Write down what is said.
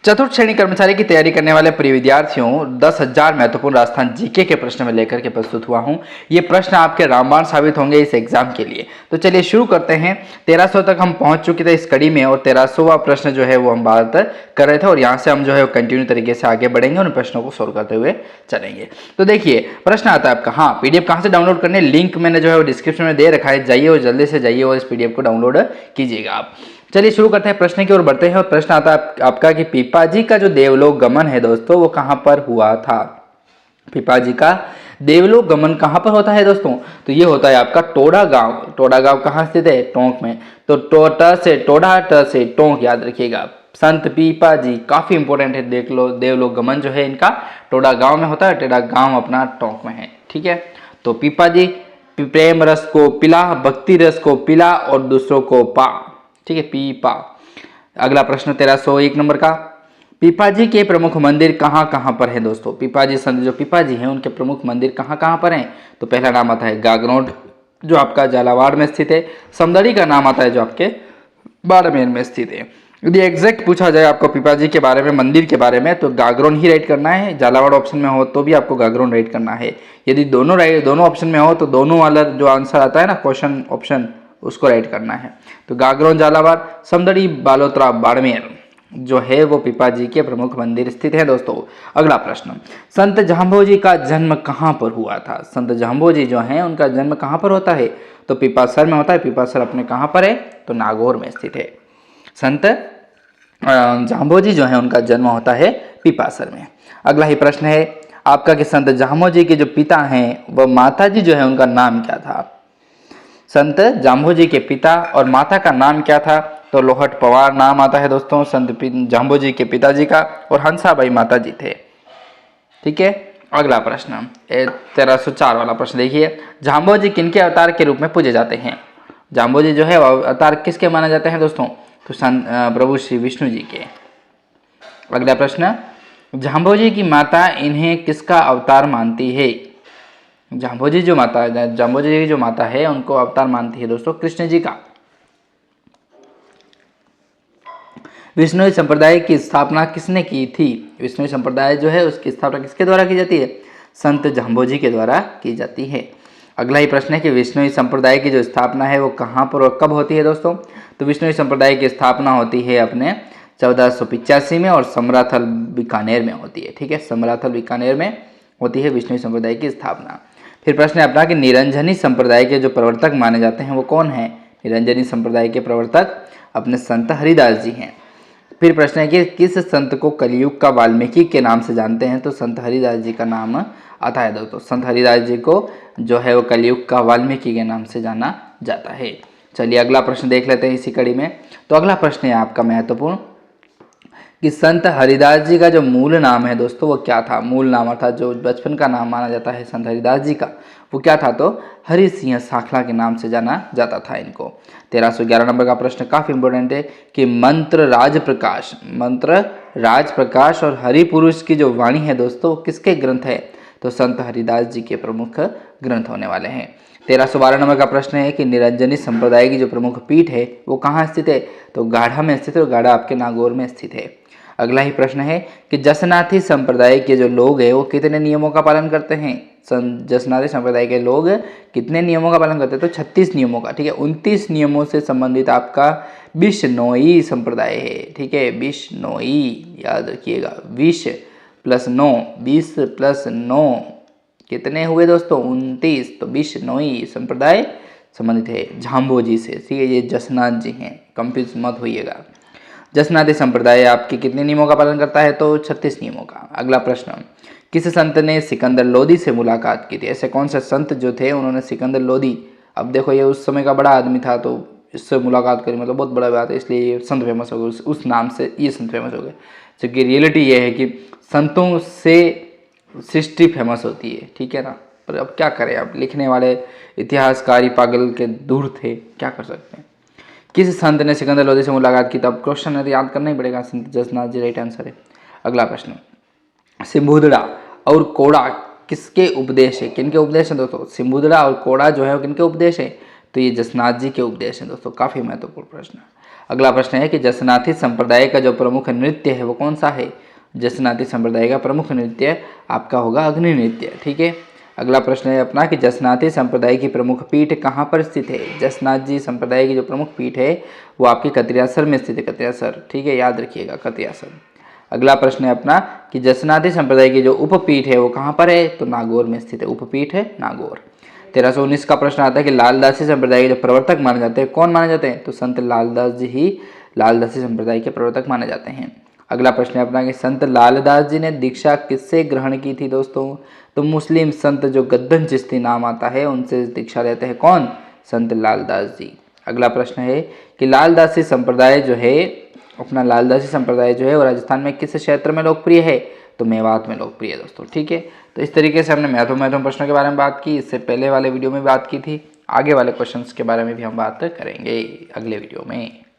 चतुर्थ श्रेणी कर्मचारी की तैयारी करने वाले प्रिय विद्यार्थियों 10,000 महत्वपूर्ण राजस्थान जीके के प्रश्न में लेकर के प्रस्तुत हुआ हूं। ये प्रश्न आपके रामबाण साबित होंगे इस एग्जाम के लिए। तो चलिए शुरू करते हैं। 1300 तक हम पहुंच चुके थे इस कड़ी में और 1300वां प्रश्न जो है वो हम बात कर रहे थे और यहाँ से हम जो है कंटिन्यू तरीके से आगे बढ़ेंगे और उन प्रश्नों को सोल्व करते हुए चलेंगे। तो देखिए प्रश्न आता है आपका, हाँ पीडीएफ कहाँ से डाउनलोड करने, लिंक मैंने जो है वो डिस्क्रिप्शन में दे रखा है, जाइए और जल्दी से जाइए और इस पीडीएफ को डाउनलोड कीजिएगा आप। चलिए शुरू करते हैं, प्रश्न की ओर बढ़ते हैं और प्रश्न आता है आपका कि पीपाजी का जो देवलोक गमन है दोस्तों वो कहां पर हुआ था। पीपाजी का देवलोक गमन कहां पर होता है दोस्तों, तो ये होता है आपका टोडा गांव। टोडा गांव कहां स्थित है, टोंक में। तो टोटा से टोडा, ट से टोंक याद रखिएगा। संत पीपाजी काफी इंपॉर्टेंट है, देख लो। देवलोक गमन जो है इनका टोडा गांव में होता है, टोडा गांव अपना टोंक में है। ठीक है, तो पीपाजी प्रेम रस को पिला, भक्ति रस को पिला और दूसरों को पा। ठीक है, पीपा। अगला प्रश्न 1301 नंबर का, पीपाजी के प्रमुख मंदिर कहाँ कहाँ पर है दोस्तों। पीपाजी संत जो पीपाजी हैं उनके प्रमुख मंदिर कहाँ कहाँ पर हैं, तो पहला नाम आता है गागरोड जो आपका झालावाड़ में स्थित है। समदड़ी का नाम आता है जो आपके बाड़मेर में स्थित है। यदि एग्जैक्ट पूछा जाए आपको पीपाजी के बारे में, मंदिर के बारे में, तो गागरोन ही राइट करना है। झालावाड़ ऑप्शन में हो तो भी आपको गागरोन राइट करना है। यदि दोनों ऑप्शन में हो तो दोनों वाला जो आंसर आता है ना क्वेश्चन ऑप्शन, उसको राइट करना है। तो गागरोन झालावाड़, समदड़ी बालोतरा बाड़मेर जो है वो पीपाजी के प्रमुख मंदिर स्थित है दोस्तों। अगला प्रश्न, संत जाम्बोजी का जन्म कहाँ पर हुआ था। संत जाम्बोजी जो हैं उनका जन्म कहाँ पर होता है, तो पीपासर में होता है। पीपासर अपने कहाँ पर है, तो नागौर में स्थित है। संत जाम्बोजी जो है उनका जन्म होता है पीपासर में। अगला ही प्रश्न है आपका कि संत जाम्बोजी के जो पिता हैं वह माता जी जो है उनका नाम क्या था। संत जाम्बोजी के पिता और माता का नाम क्या था, तो लोहट पवार नाम आता है दोस्तों संत जाम्बोजी के पिताजी का, और हंसाबाई माता जी थे। ठीक है, अगला प्रश्न 1304 वाला प्रश्न देखिए, जाम्बोजी किनके अवतार के रूप में पूजे जाते हैं। जाम्बोजी जो है अवतार किसके माने जाते हैं दोस्तों, तो प्रभु श्री विष्णु जी के। अगला प्रश्न, जाम्बोजी की माता इन्हें किसका अवतार मानती है। जाम्बोजी की जो माता है उनको अवतार मानती है दोस्तों कृष्ण जी का। विष्णु संप्रदाय की स्थापना किसने की थी। विष्णु संप्रदाय जो है उसकी स्थापना किसके द्वारा की जाती है, संत जाम्बोजी के द्वारा की जाती है। अगला ही प्रश्न है कि विष्णु संप्रदाय की जो स्थापना है वो कहाँ पर और कब होती है दोस्तों, तो विष्णु संप्रदाय की स्थापना होती है अपने 1485 में और समराथल बीकानेर में होती है। ठीक है, समराथल बीकानेर में होती है विष्णु संप्रदाय की स्थापना। फिर प्रश्न है अपना कि निरंजनी संप्रदाय के जो प्रवर्तक माने जाते हैं वो कौन है। निरंजनी संप्रदाय के प्रवर्तक अपने संत हरिदास जी हैं। फिर प्रश्न है कि किस संत को कलयुग का वाल्मीकि के नाम से जानते हैं, तो संत हरिदास जी का नाम आता है दोस्तों। संत हरिदास जी को जो है वो कलयुग का वाल्मीकि के नाम से जाना जाता है। चलिए अगला प्रश्न देख लेते हैं इसी कड़ी में। तो अगला प्रश्न है आपका महत्वपूर्ण कि संत हरिदास जी का जो मूल नाम है दोस्तों वो क्या था। मूल नाम अर्थात जो बचपन का नाम माना जाता है संत हरिदास जी का वो क्या था, तो हरि सिंह साखला के नाम से जाना जाता था इनको। 1311 नंबर का प्रश्न काफी इंपॉर्टेंट है कि मंत्र राज प्रकाश और हरि पुरुष की जो वाणी है दोस्तों किसके ग्रंथ है, तो संत हरिदास जी के प्रमुख ग्रंथ होने वाले हैं। 1312 नंबर का प्रश्न है कि निरंजनी संप्रदाय की जो प्रमुख पीठ है वो कहाँ स्थित है, तो गाढ़ा में स्थित है और गाढ़ा आपके नागौर में स्थित है। अगला ही प्रश्न है कि जसनाथी संप्रदाय के जो लोग हैं वो कितने नियमों का पालन करते हैं। जसनाथी संप्रदाय के लोग कितने नियमों का पालन करते हैं, तो 36 नियमों का। ठीक है, 29 नियमों से संबंधित आपका बिश्नोई संप्रदाय है। ठीक है, बिश्नोई याद रखिएगा, 20 + 9, 20 + 9 कितने हुए दोस्तों, 29। तो बिश्नोई संप्रदाय संबंधित है जाम्बोजी से। ठीक है, ये जसनाथ जी हैं, कंफ्यूज मत होइएगा। जसनाथी संप्रदाय आपके कितने नियमों का पालन करता है, तो 36 नियमों का। अगला प्रश्न, किस संत ने सिकंदर लोदी से मुलाकात की थी। ऐसे कौन से संत जो थे उन्होंने सिकंदर लोदी, अब देखो ये उस समय का बड़ा आदमी था तो इससे मुलाकात करी, मतलब बहुत बड़ा बात है, इसलिए ये संत फेमस हो गए। उस नाम से ये संत फेमस हो गए। जबकि रियलिटी ये है कि संतों से सृष्टि फेमस होती है। ठीक है ना, पर अब क्या करें, अब लिखने वाले इतिहासकारी पागल के दूर थे, क्या कर सकते हैं। किस संत ने सिकंदर लोदी से मुलाकात की, तब क्वेश्चन है तो याद करना ही पड़ेगा। संत जसनाथ जी राइट आंसर है। अगला प्रश्न, सिंबुदड़ा और कोड़ा किसके उपदेश है, किनके उपदेश है दोस्तों। सिंबुदड़ा और कोड़ा जो है वो किनके उपदेश है, तो ये जसनाथ जी के उपदेश हैं दोस्तों। काफी महत्वपूर्ण प्रश्न। अगला प्रश्न है कि जसनाथी संप्रदाय का जो प्रमुख नृत्य है वो कौन सा है। जसनाती संप्रदाय का प्रमुख नृत्य आपका होगा अग्नि नृत्य। ठीक है। अगला प्रश्न है अपना कि जसनाती संप्रदाय की प्रमुख पीठ कहाँ पर स्थित है। जसनाथ जी संप्रदाय की जो प्रमुख पीठ है वो आपकी कतियासर में स्थित है। कतियासर, ठीक है, याद रखिएगा, कतियासर। अगला प्रश्न है अपना कि जसनाती संप्रदाय की जो उपपीठ है वो कहाँ पर है, तो नागौर में स्थित है। उपपीठ है नागौर। 1319 का प्रश्न आता है कि लालदासी संप्रदाय के जो प्रवर्तक माने जाते हैं, कौन माने जाते हैं, तो संत लालदास जी ही लालदासी संप्रदाय के प्रवर्तक माने जाते हैं। अगला प्रश्न है अपना कि संत लालदास जी ने दीक्षा किससे ग्रहण की थी दोस्तों, तो मुस्लिम संत जो गद्दन चिश्ती नाम आता है उनसे दीक्षा लेते हैं। कौन, संत लालदास जी। अगला प्रश्न है कि लालदासी संप्रदाय जो है, अपना लालदासी संप्रदाय जो है वो राजस्थान में किस क्षेत्र में लोकप्रिय है, तो मेवात में लोकप्रिय है दोस्तों। ठीक है। तो इस तरीके से हमने महत्वपूर्ण प्रश्नों के बारे में बात की। इससे पहले वाले वीडियो में बात की थी। आगे वाले क्वेश्चंस के बारे में भी हम बात करेंगे अगले वीडियो में।